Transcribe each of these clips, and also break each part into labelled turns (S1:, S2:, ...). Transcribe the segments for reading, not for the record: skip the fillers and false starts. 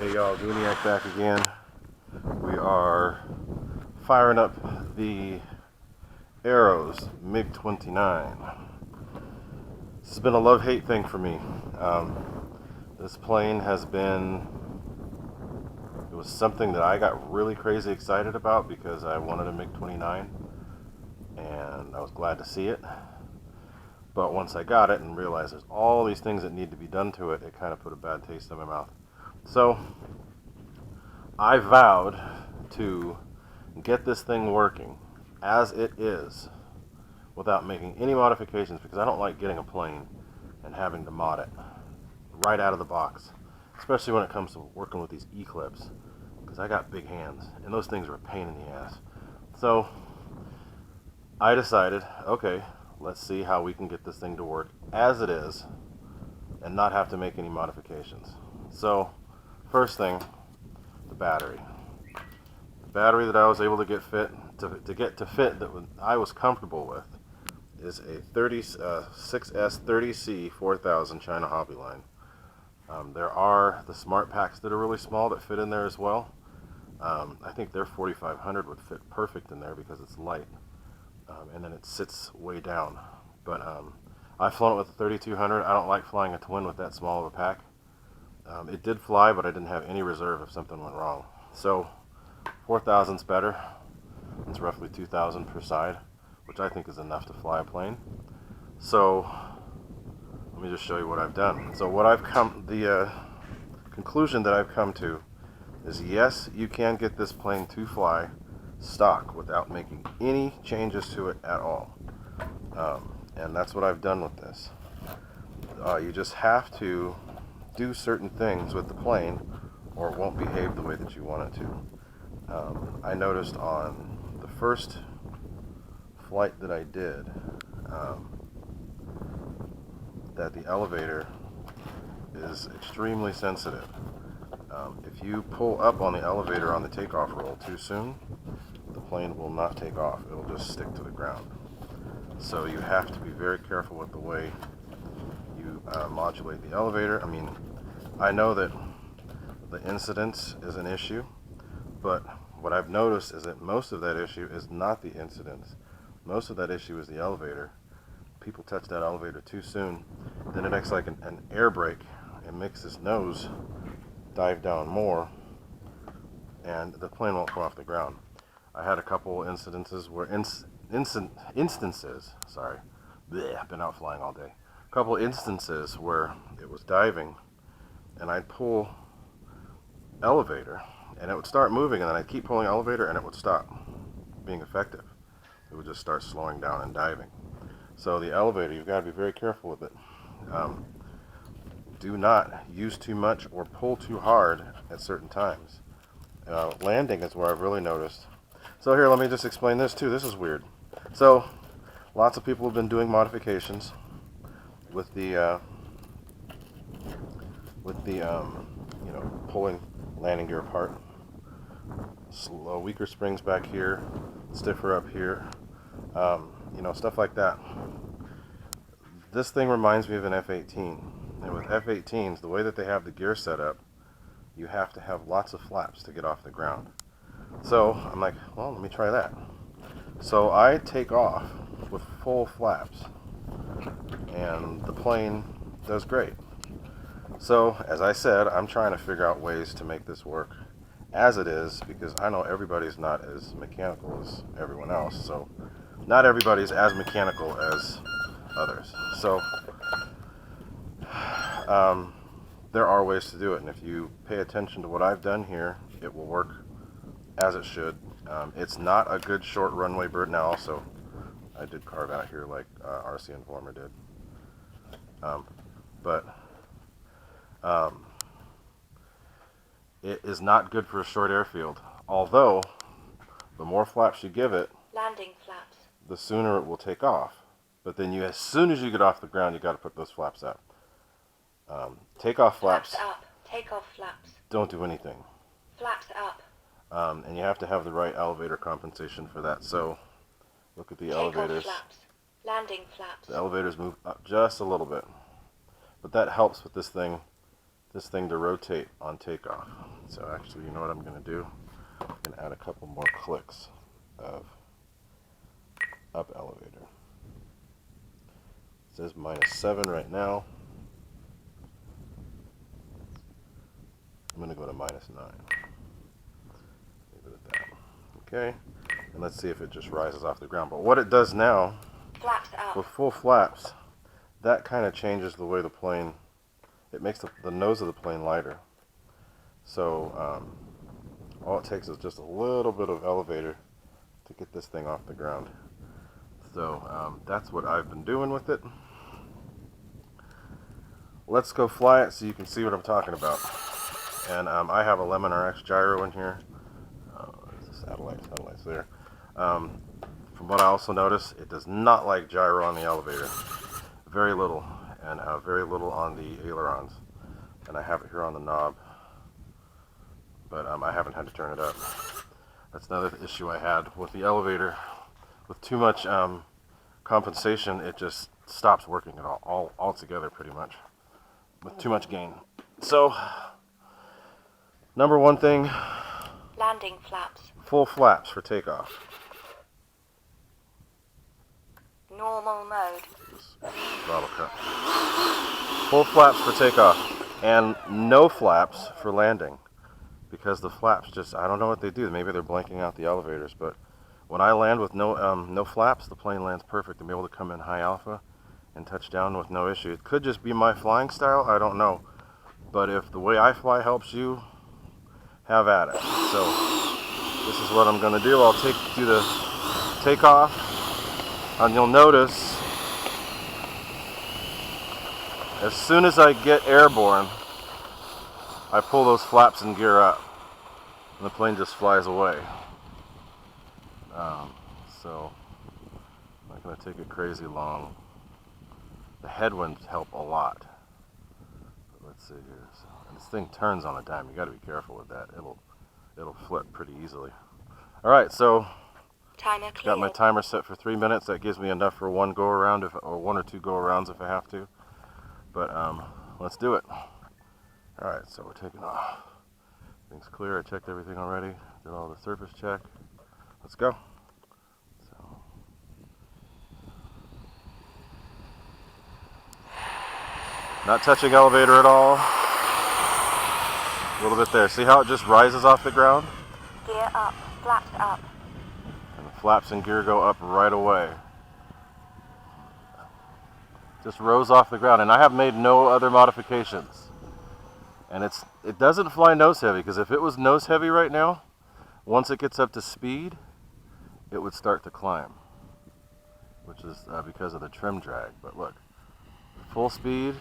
S1: Hey y'all, Gooniac back again. We are firing up the Arrows Mig-29. This has been a love-hate thing for me. This plane has been, it was something that I got really crazy excited about because I wanted a Mig-29 and I was glad to see it. But once I got it and realized there's all these things that need to be done to it, it kind of put a bad taste in my mouth. So I vowed to get this thing working as it is without making any modifications, because I don't like getting a plane and having to mod it right out of the box, especially when it comes to working with these E-clips, because I got big hands and those things are a pain in the ass. So I decided, okay, let's see how we can get this thing to work as it is and not have to make any modifications. So first thing, the battery. The battery that I was able to get fit that I was comfortable with is a 6S30C 4000 China Hobby line. There are the smart packs that are really small that fit in there as well. I think their 4500 would fit perfect in there because it's light, and then it sits way down. But I've flown it with the 3200. I don't like flying a twin with that small of a pack. It did fly, but I didn't have any reserve if something went wrong. So 4000's better. It's roughly 2000 per side, which I think is enough to fly a plane. So let me just show you what I've done. So the conclusion that I've come to is, yes, you can get this plane to fly stock without making any changes to it at all. And that's what I've done with this. You just have to do certain things with the plane or it won't behave the way that you want it to. I noticed on the first flight that I did that the elevator is extremely sensitive. If you pull up on the elevator on the takeoff roll too soon, the plane will not take off. It'll just stick to the ground. So you have to be very careful with the way you modulate the elevator. I mean, I know that the incidence is an issue, but what I've noticed is that most of that issue is not the incidence. Most of that issue is the elevator. People touch that elevator too soon, then it acts like an air brake and makes this nose dive down more, and the plane won't come off the ground. I had a couple instances where sorry, bleh, I've been out flying all day. A couple instances where it was diving, and I'd pull elevator, and it would start moving, and then I'd keep pulling elevator, and it would stop being effective. It would just start slowing down and diving. So the elevator, you've got to be very careful with it. Do not use too much or pull too hard at certain times. Landing is where I've really noticed. So here, let me just explain this too. This is weird. So lots of people have been doing modifications with the pulling landing gear apart. Weaker springs back here, stiffer up here, stuff like that. This thing reminds me of an F-18. And with F-18s, the way that they have the gear set up, you have to have lots of flaps to get off the ground. So I'm like, well, let me try that. So I take off with full flaps, and the plane does great. So, as I said, I'm trying to figure out ways to make this work as it is, because I know everybody's not as mechanical as everyone else. So not everybody's as mechanical as others. So there are ways to do it, and if you pay attention to what I've done here, it will work as it should. It's not a good short runway bird. Now also, I did carve out here like RC Informer did. It is not good for a short airfield, although the more flaps you give it,
S2: landing flaps,
S1: the sooner it will take off. But then as soon as you get off the ground, you got to put those flaps up. Takeoff flaps
S2: up, takeoff flaps,
S1: don't do anything.
S2: Flaps up.
S1: And you have to have the right elevator compensation for that. So look at the elevators.
S2: Flaps, landing flaps.
S1: The elevators move up just a little bit, but that helps with this thing this thing to rotate on takeoff. So actually, you know what I'm going to do? I'm going to add a couple more clicks of up elevator. It says -7 right now. I'm going to go to -9. Leave it at that. Okay, and let's see if it just rises off the ground. But what it does now,
S2: Flaps up.
S1: with full flaps, that kind of changes the way the plane, it makes the nose of the plane lighter. So all it takes is just a little bit of elevator to get this thing off the ground. So that's what I've been doing with it. Let's go fly it so you can see what I'm talking about. And I have a Lemon RX gyro in here. There's a satellite's there. From what I also noticed, it does not like gyro on the elevator. Very little, and very little on the ailerons. And I have it here on the knob, but I haven't had to turn it up. That's another issue I had with the elevator. With too much compensation, it just stops working at all altogether, pretty much. With too much gain. So, number one thing,
S2: Landing flaps.
S1: full flaps for takeoff.
S2: Normal mode.
S1: Throttle cut. Full flaps for takeoff, and no flaps for landing, because the flaps just, I don't know what they do. Maybe they're blanking out the elevators, but when I land with no flaps, the plane lands perfect and be able to come in high alpha and touch down with no issue. It could just be my flying style, I don't know. But if the way I fly helps you, have at it. So this is what I'm going to do. I'll do the takeoff, and you'll notice as soon as I get airborne, I pull those flaps and gear up, and the plane just flies away. So I'm not going to take it crazy long. The headwinds help a lot. But let's see here. So, and this thing turns on a dime. You got to be careful with that. It'll flip pretty easily. All right, so
S2: Timer cleared.
S1: got my timer set for 3 minutes. That gives me enough for one go around, or 1 or 2 go arounds if I have to. But let's do it. All right, so we're taking off. Things clear. I checked everything already. Did all the surface check. Let's go. So, not touching elevator at all. A little bit there. See how it just rises off the ground?
S2: Gear up. Flaps up.
S1: And the flaps and gear go up right away. Just rose off the ground, and I have made no other modifications. And it doesn't fly nose heavy, because if it was nose heavy right now, once it gets up to speed, it would start to climb, which is because of the trim drag. But look, full speed,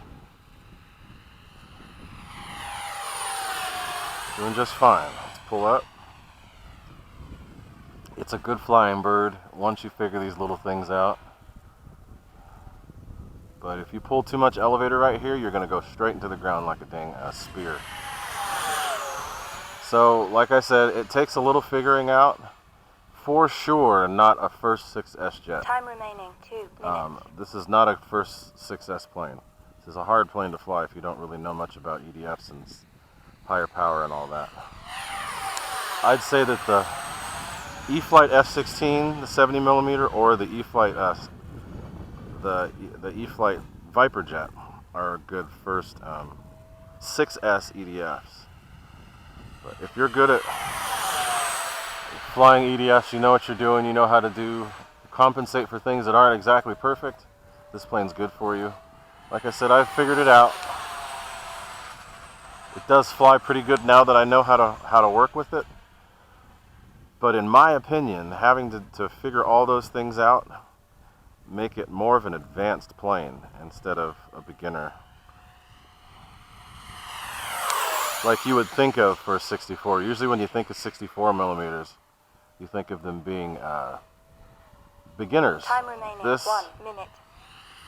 S1: doing just fine. Let's pull up. It's a good flying bird once you figure these little things out. But if you pull too much elevator right here, you're going to go straight into the ground like a dang spear. So, like I said, it takes a little figuring out. For sure, not a first 6S jet.
S2: Time remaining 2 minutes.
S1: This is not a first 6S plane. This is a hard plane to fly if you don't really know much about EDFs and higher power and all that. I'd say that the E-flite F-16, the 70mm, or the E-flite the E-flite Viper jet are a good first 6S EDFs. But if you're good at flying EDFs, you know what you're doing, you know how to compensate for things that aren't exactly perfect, this plane's good for you. Like I said, I've figured it out. It does fly pretty good now that I know how to work with it. But in my opinion, having to figure all those things out make it more of an advanced plane instead of a beginner, like you would think of for a 64. Usually when you think of 64mm, you think of them being beginners.
S2: Time remaining
S1: This
S2: 1 minute.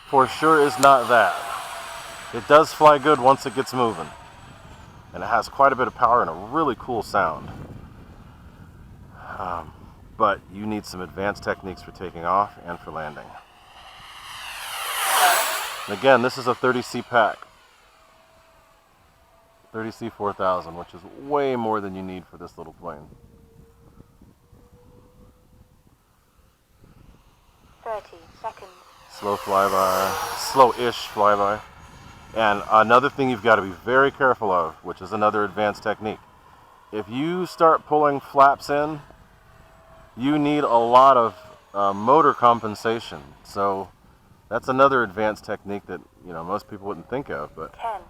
S1: for sure is not that. It does fly good once it gets moving, and it has quite a bit of power and a really cool sound. But you need some advanced techniques for taking off and for landing. And again, this is a 30C pack. 30C4000, which is way more than you need for this little plane.
S2: 30 seconds.
S1: Slow flyby, slow-ish flyby. And another thing you've got to be very careful of, which is another advanced technique. If you start pulling flaps in, you need a lot of motor compensation. So that's another advanced technique that most people wouldn't think of. But
S2: 10,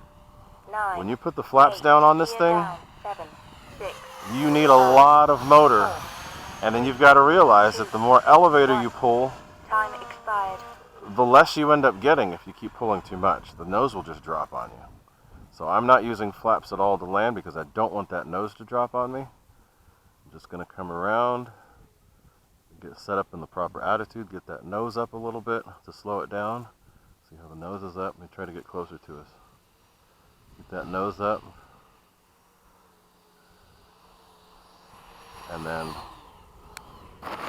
S2: 9,
S1: when you put the flaps
S2: 8,
S1: down on this
S2: gear
S1: thing,
S2: down, 7, 6,
S1: you need a lot of motor. And then you've got to realize that the more elevator you pull,
S2: time expired.
S1: the less you end up getting if you keep pulling too much. The nose will just drop on you. So I'm not using flaps at all to land because I don't want that nose to drop on me. I'm just going to come around, get set up in the proper attitude, get that nose up a little bit to slow it down. See how the nose is up? Let me try to get closer to us. Get that nose up. And then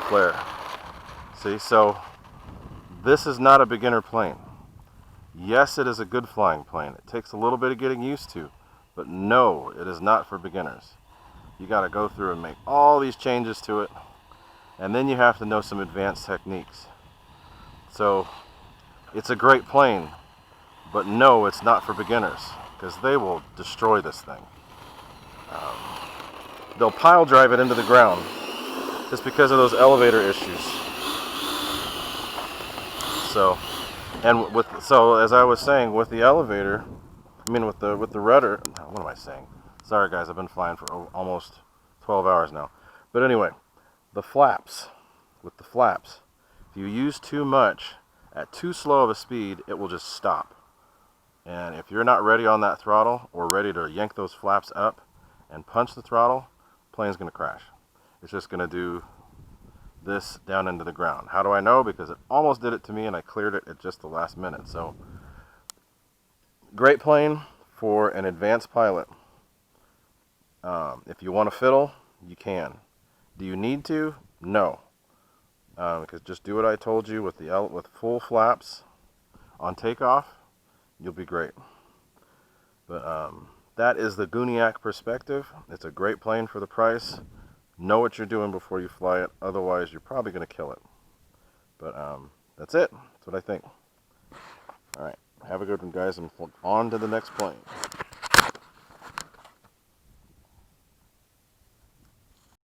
S1: flare. See, so this is not a beginner plane. Yes, it is a good flying plane. It takes a little bit of getting used to, but no, it is not for beginners. You got to go through and make all these changes to it, and then you have to know some advanced techniques. So it's a great plane, but no, it's not for beginners, because they will destroy this thing. They'll pile drive it into the ground just because of those elevator issues. So as I was saying, with the elevator, with the rudder, what am I saying? Sorry guys, I've been flying for almost 12 hours now. But anyway, with the flaps, if you use too much at too slow of a speed, it will just stop. And if you're not ready on that throttle or ready to yank those flaps up and punch the throttle, the plane's going to crash. It's just going to do this down into the ground. How do I know? Because it almost did it to me and I cleared it at just the last minute. So great plane for an advanced pilot. If you want to fiddle, you can. Do you need to? No. Because just do what I told you with full flaps on takeoff, you'll be great. But that is the Gooniac perspective. It's a great plane for the price. Know what you're doing before you fly it, otherwise you're probably going to kill it. But that's it. That's what I think. Alright, have a good one guys, and on to the next plane.